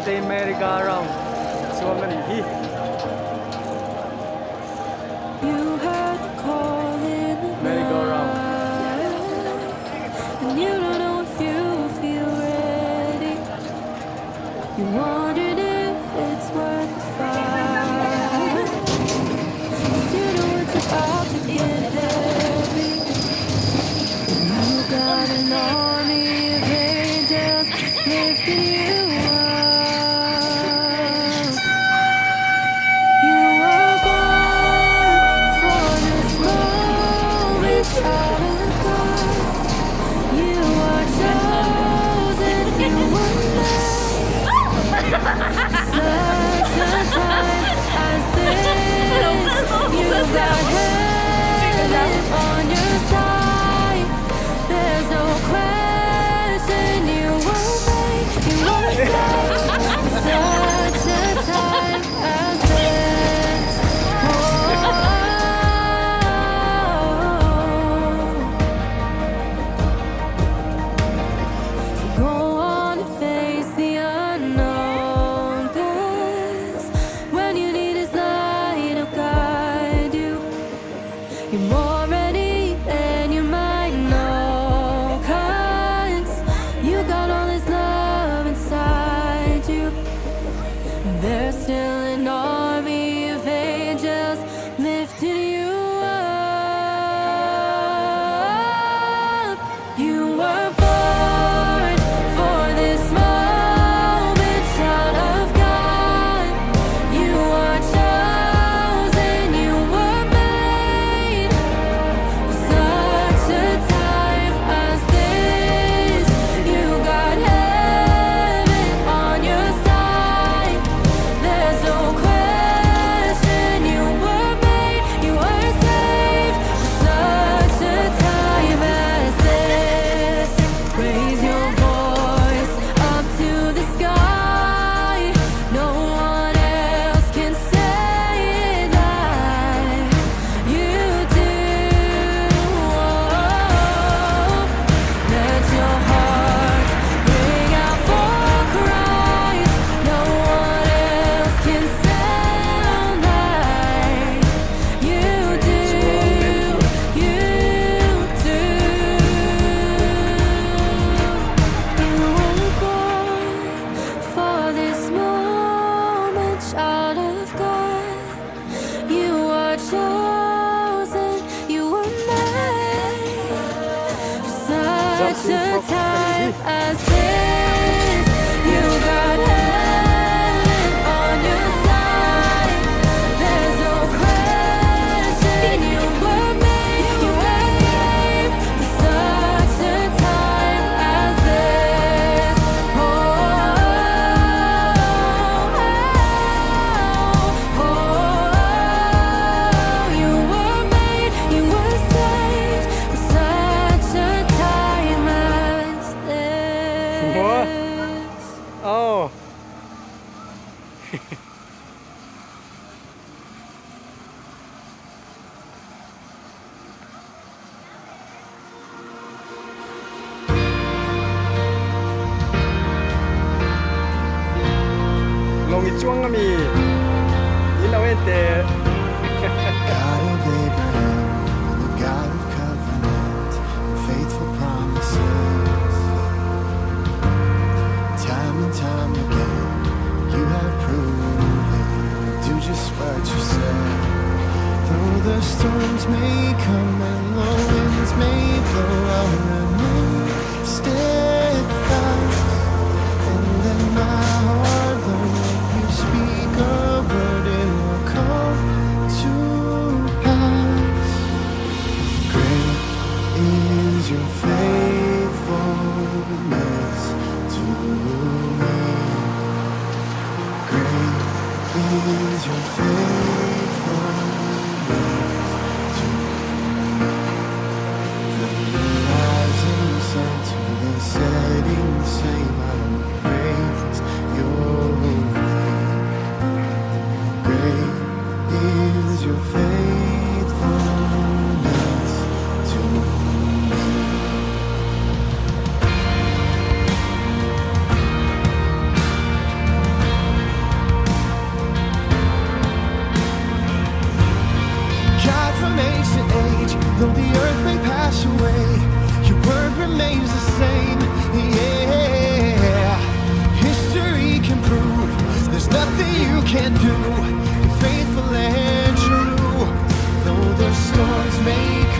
the merry-go-round สวนมันอีกที่ You heard the call in the merry-go-round and you don't know if you feel ready. You wondered if it's worth the fight. You know it's about to get heavy. You got an army of angels lifting you up. You were born for this moment, child of God. You are chosen, you were made such a time as this. You got heaven on your side. There's no question. You were made, you were saved for such a time as this. So go on and face the unknown, 'cause when you need His light to guide you, you're more ready than you might know, 'cause you got all His love inside you. There's still an army of angels lifting you up. You were born for this moment, child of God. You are chosen, you were made for such a time as this. You got heaven on your side. There's no question. You were made, you were saved for such a time as this. Raise your voice up to the sky. No one else can say it like you do. Let your heart ring out for Christ. No one else can sound like you do. You do. You were born for this moment, child of God. You are chosen, you were made for such a time as this. You got heaven on your side. There's no question. You were made, you were saved for such a time as this. Oh, you were made, you were saved for such a time as this. What? Oh ลงอีกช่วงก็มีนี่เราเอ็นเต God of Abraham, the God of covenant and faithful promises. Time and time again, you have proven you do just what you said. Though the storms may come and the winds may blow, I'll remain steadfast. And let my heart learn when you speak a word, it will come to pass. Great is your faithfulness to me. Great is your faithfulness to me. From the rising sun to the setting, same I will praise your from age to age. Though the earth may pass away, your word remains the same. Yeah, history can prove there's nothing you can't do. You're faithful and true. Though the storms may